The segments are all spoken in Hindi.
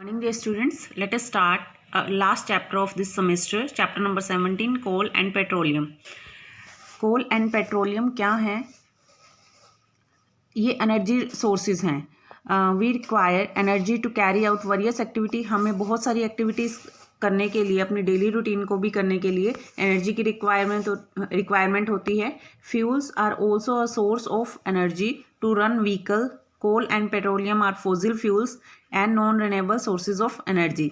Morning, dear students. Let us start last chapter of this semester, chapter number 17, coal and petroleum. Coal and petroleum क्या है? ये एनर्जी सोर्सेज हैं. We require energy to carry out various activity. हमें बहुत सारी एक्टिविटीज़ करने के लिए, अपनी डेली रूटीन को भी करने के लिए एनर्जी की रिक्वायरमेंट होती है. Fuels are also a source of energy to run vehicle. Coal and petroleum are fossil fuels and non renewable sources of energy.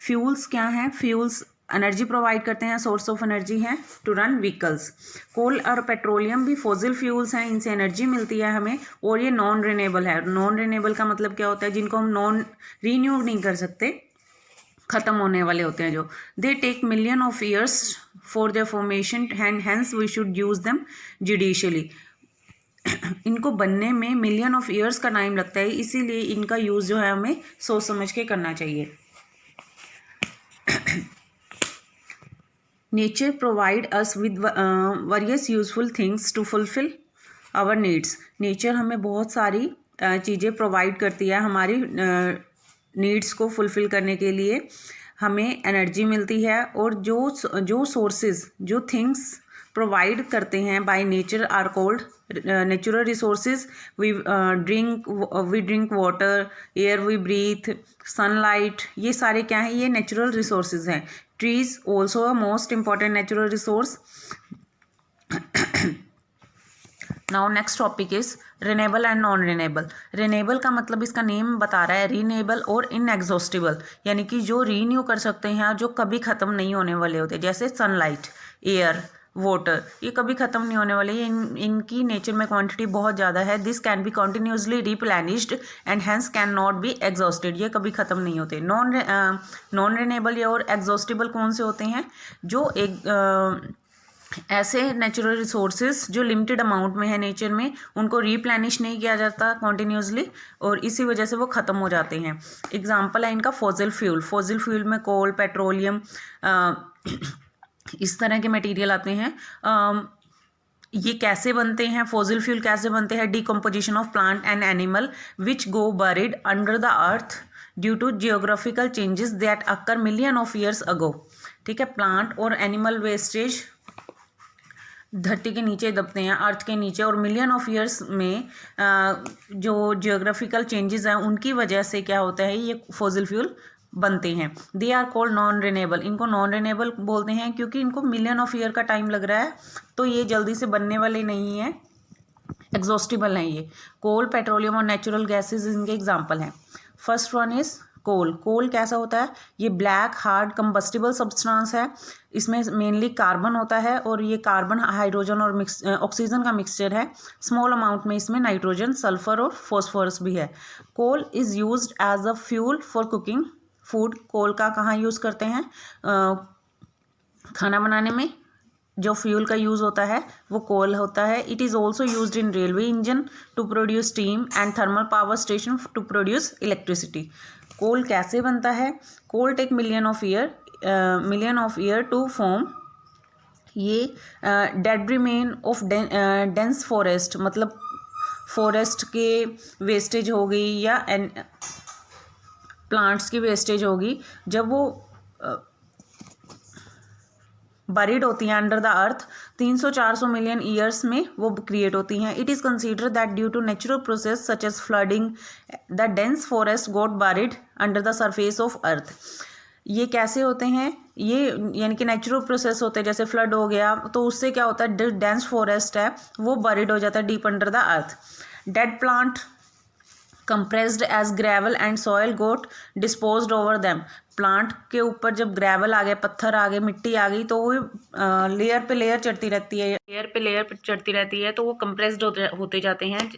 Fuels क्या हैं? फ्यूल्स एनर्जी प्रोवाइड करते हैं, सोर्स ऑफ एनर्जी है टू रन व्हीकल्स. कोल और पेट्रोलियम भी फॉसिल फ्यूल्स हैं, इनसे एनर्जी मिलती है हमें, और ये नॉन रिन्यूएबल है. नॉन रिन्यूएबल का मतलब क्या होता है? जिनको हम नॉन रीन्यू नहीं कर सकते, ख़त्म होने वाले होते हैं जो. They take million of years for their formation and hence we should use them judiciously. इनको बनने में मिलियन ऑफ ईयर्स का टाइम लगता है, इसीलिए इनका यूज़ जो है हमें सोच समझ के करना चाहिए. Nature provide us with various useful things to fulfil our needs. Nature हमें बहुत सारी चीज़ें प्रोवाइड करती है, हमारी नीड्स को फुलफिल करने के लिए हमें एनर्जी मिलती है. और जो सोर्सेज, जो थिंग्स प्रोवाइड करते हैं by nature are called natural resources. We drink water, air we breathe, sunlight, ये सारे क्या हैं? ये नेचुरल रिसोर्सेज हैं. Trees also a most important natural resource. Now next topic is renewable and non renewable. Renewable का मतलब इसका नेम बता रहा है, रिन्यूएबल और इनएग्जॉस्टिबल, यानी कि जो रीन्यू कर सकते हैं, जो कभी ख़त्म नहीं होने वाले होते. जैसे सनलाइट, एयर, वाटर, ये कभी ख़त्म नहीं होने वाले. इनकी नेचर में क्वांटिटी बहुत ज़्यादा है. This can be continuously replenished and hence can not be exhausted. ये कभी ख़त्म नहीं होते. नॉन रिन्यूएबल और एग्जॉस्टिबल कौन से होते हैं? जो एक ऐसे नेचुरल रिसोर्सेज जो लिमिटेड अमाउंट में है नेचर में, उनको रिप्लेनिश नहीं किया जाता कॉन्टीन्यूसली, और इसी वजह से वो ख़त्म हो जाते हैं. एग्जाम्पल है इनका फॉसिल फ्यूल. फॉसिल फ्यूल में कोल, पेट्रोलियम, इस तरह के मटेरियल आते हैं. ये कैसे बनते हैं? फॉसिल फ्यूल कैसे बनते हैं? Decomposition of plant and animal which go buried under the earth due to geographical changes that occur million of years ago. ठीक है, प्लांट और एनिमल वेस्टेज धरती के नीचे दबते हैं, अर्थ के नीचे, और मिलियन ऑफ ईयर्स में जो जियोग्राफिकल चेंजेस हैं उनकी वजह से क्या होता है? ये फॉसिल फ्यूल बनते हैं. They are called non renewable. इनको नॉन रिन्यूएबल बोलते हैं क्योंकि इनको मिलियन ऑफ ईयर का टाइम लग रहा है, तो ये जल्दी से बनने वाले नहीं हैं, एग्जॉस्टिबल हैं ये. कोल, पेट्रोलियम और नेचुरल गैसेज इनके एग्जाम्पल हैं. फर्स्ट वन इज कोल. कोल कैसा होता है? ये ब्लैक हार्ड कंबस्टिबल सब्सटेंस है. इसमें मेनली कार्बन होता है, और ये कार्बन, हाइड्रोजन और ऑक्सीजन का मिक्सचर है. स्मॉल अमाउंट में इसमें नाइट्रोजन, सल्फर और फॉस्फोरस भी है. Coal is used as a fuel for cooking food. Coal का कहाँ यूज़ करते हैं? खाना बनाने में जो फ्यूल का यूज़ होता है वो कोल होता है. It is also used in railway engine to produce steam and thermal power station to produce electricity. Coal कैसे बनता है? Coal take million of year to form. ये dead remain of dense forest, मतलब फॉरेस्ट के वेस्टेज हो गई या प्लांट्स की वेस्टेज होगी, जब वो बरीड होती हैं under the earth, 300-400 million years में वो क्रिएट होती हैं. It is consider that due to natural process such as flooding the dense forest got buried under the surface of earth. ये कैसे होते हैं? ये यानी कि नेचुरल प्रोसेस होते हैं, जैसे फ्लड हो गया तो उससे क्या होता है? डेंस फॉरेस्ट है वो बरीड हो जाता है deep under the earth. Dead plant compressed as gravel and soil got disposed over them. Plant के ऊपर जब ग्रेवल आ गए, पत्थर आ गए, मिट्टी आ गई, तो वो लेयर पे लेयर चढ़ती रहती है, तो वो कंप्रेस्ड होते जाते हैं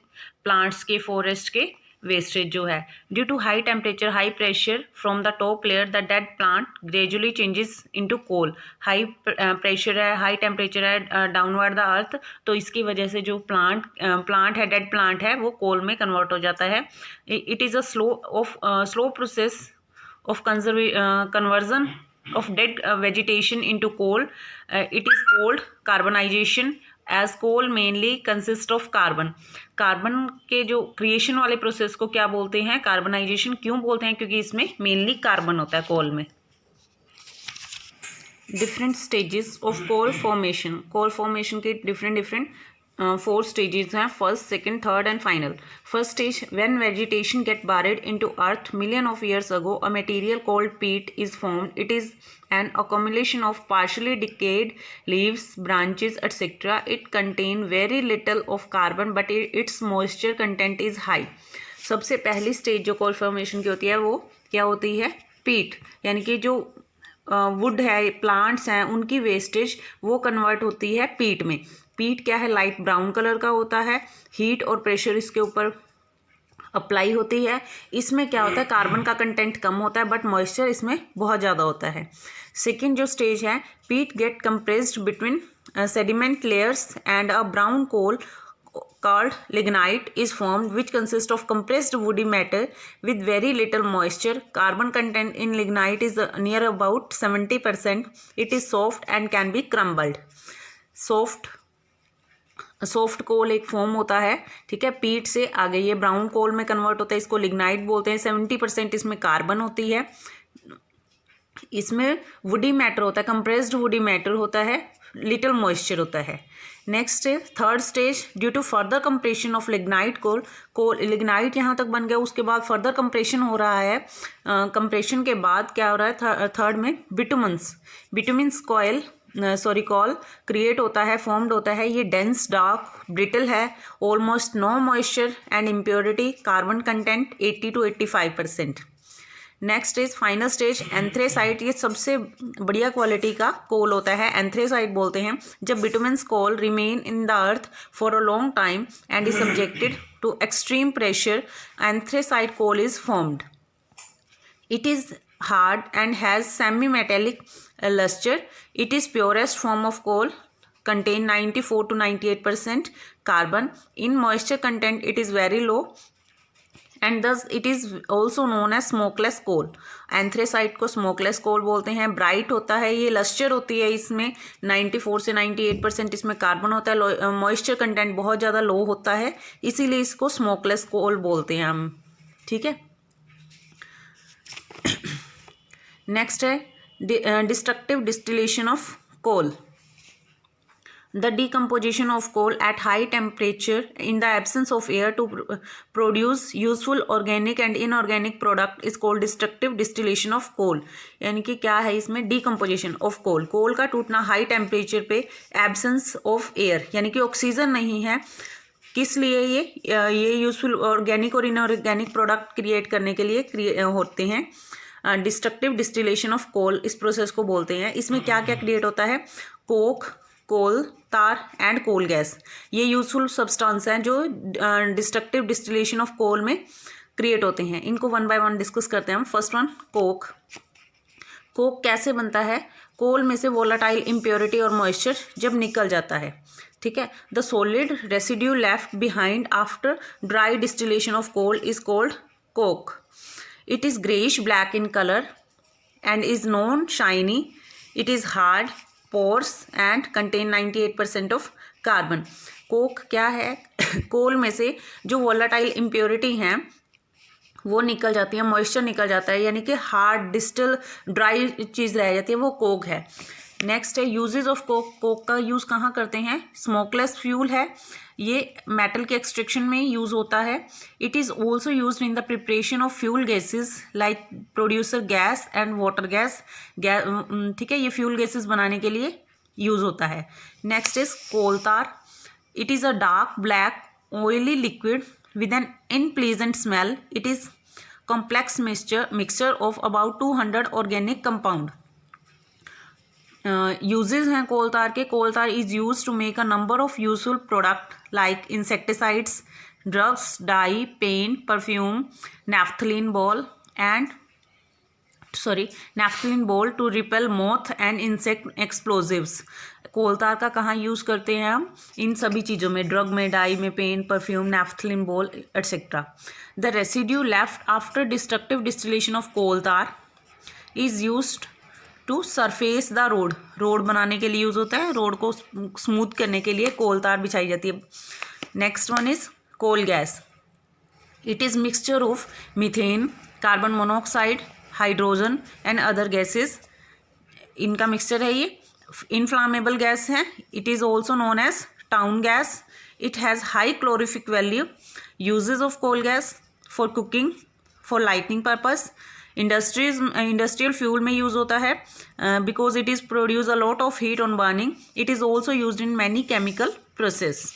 प्लांट्स के, फॉरेस्ट के वेस्टेज जो है. Due to high temperature, high pressure from the top layer, the dead plant gradually changes into coal. High pressure है, हाई टेम्परेचर है डाउनवर्ड द अर्थ, तो इसकी वजह से जो प्लांट है, डेड प्लांट है, वो कोल में कन्वर्ट हो जाता है. It is a slow process of conversion of dead vegetation into coal. It is called carbonization. As coal mainly consist of carbon. Carbon के जो क्रिएशन वाले प्रोसेस को क्या बोलते हैं, कार्बनाइजेशन क्यों बोलते हैं, क्योंकि इसमें मेनली कार्बन होता है कोल में। Different stages of coal formation. Coal formation के डिफरेंट 4 stages हैं, first, second, third and final. First stage, when vegetation get buried into earth million of years ago, a material called peat is formed. It is an accumulation of partially decayed leaves, branches, etc. It contain very little of carbon but its moisture content is high. सबसे पहली स्टेज जो कोल फॉर्मेशन की होती है वो क्या होती है, पीट, यानी कि जो वुड है, प्लांट्स हैं, उनकी वेस्टेज वो कन्वर्ट होती है पीट में। पीट क्या है, लाइट ब्राउन कलर का होता है, हीट और प्रेशर इसके ऊपर अप्लाई होती है। इसमें क्या होता है, कार्बन का कंटेंट कम होता है बट मॉइस्चर इसमें बहुत ज़्यादा होता है। सेकेंड जो स्टेज है, peat get compressed between sediment layers and a brown coal called lignite is formed, which consists of compressed woody matter with very little moisture. Carbon content in lignite is near about 70%. It is soft and can be crumbled. Soft coal एक फॉर्म होता है, ठीक है, पीट से आगे ये ब्राउन कोल में कन्वर्ट होता है, इसको लिग्नाइट बोलते हैं। 70% इसमें कार्बन होती है, इसमें वुडी मैटर होता है, कंप्रेस्ड वुडी मैटर होता है, लिटिल मॉइस्चर होता है। Next third stage, due to further compression of lignite coal lignite यहाँ तक बन गया, उसके बाद फर्दर कंप्रेशन हो रहा है। कंप्रेशन के बाद क्या हो रहा है, थर्ड में बिटुमिन्स कॉल क्रिएट होता है, फॉर्म्ड होता है। ये डेंस, डार्क, ब्रिटल है, almost no moisture and impurity, carbon content 80 to 85%। Next is final stage, anthracite. ये सबसे बढ़िया क्वालिटी का कोल होता है, एंथ्रेसाइट बोलते हैं। जब bituminous coal remain in the earth for a long time and is subjected to extreme pressure, anthracite coal is formed. It is hard and has semi-metallic luster. It is purest form of coal, contain 94 to 98% carbon. In moisture content, it is very low, and thus it is also known as smokeless coal. Anthracite को smokeless coal बोलते हैं। Bright होता है, ये luster होती है, इसमें 94 से 98% इसमें कार्बन होता है। Moisture content बहुत ज़्यादा लो होता है, इसीलिए इसको smokeless coal बोलते हैं हम, ठीक है। नेक्स्ट है destructive distillation of coal. The decomposition of coal at high temperature in the absence of air to produce useful organic and inorganic product is called destructive distillation of coal। यानी कि क्या है इसमें, decomposition of coal, कोल का टूटना हाई टेम्परेचर पे, एब्सेंस ऑफ एयर, यानी कि ऑक्सीजन नहीं है। किस लिए ये यूजफुल ऑर्गेनिक और इनऑर्गेनिक प्रोडक्ट क्रिएट करने के लिए होते हैं। डिस्ट्रक्टिव डिस्टिलेशन ऑफ कोल इस प्रोसेस को बोलते हैं। इसमें क्या क्या क्रिएट होता है, कोक, कोल तार एंड कोल गैस, ये यूजफुल सब्सटेंस हैं जो डिस्ट्रक्टिव डिस्टिलेशन ऑफ कोल में क्रिएट होते हैं। इनको वन बाय वन डिस्कस करते हैं हम। First one, Coke. कोक कैसे बनता है, कोल में से वोलाटाइल इम्प्योरिटी और मॉइस्चर जब निकल जाता है, ठीक है। The solid residue left behind after dry distillation of coal is called coke. It is greyish black in color and is non-shiny. It is hard, porous and contain 98% of carbon. Coke क्या है, कोल में से जो वोलाटाइल इम्प्योरिटी हैं वो निकल जाती है, मॉइस्चर निकल जाता है, यानी कि हार्ड डिस्टिल ड्राई चीज़ रह जाती है, वो कोक है। नेक्स्ट है यूजेज ऑफ कोक। कोक का यूज़ कहाँ करते हैं, स्मोकलेस फ्यूल है, ये मेटल के एक्सट्रैक्शन में यूज़ होता है। It is also use in the preparation of fuel gases like producer gas and water gas, ठीक है, ये फ्यूल गैसेज बनाने के लिए यूज़ होता है। Next is coal tar. It is a dark black oily liquid with an unpleasant smell. It is complex mixture of about 200 organic compound. Uses हैं कोल तार के। Coal tar is use to make a number of useful product like insecticides, drugs, dye, paint, perfume, naphthalene ball to repel moth and insect explosives. Coal tar का कहाँ यूज़ करते हैं हम, इन सभी चीज़ों में, ड्रग में, डाई में, paint, perfume, naphthalene ball etcetera. The residue left after destructive distillation of coal tar is used to surface the road, road बनाने के लिए यूज़ होता है, रोड को स्मूथ करने के लिए कोल तार बिछाई जाती है। Next one is coal gas. It is mixture of methane, carbon monoxide, hydrogen and other gases. इनका मिक्सचर है ये। इनफ्लामेबल गैस है। It is also known as town gas. It has high calorific value. Uses of coal gas for cooking, for lightning purpose, industrial fuel में यूज़ होता है because it is produce a lot of heat on burning. It is also used in many chemical process.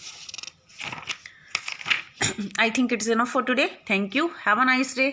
I think it's enough for today. Thank you. Have a nice day.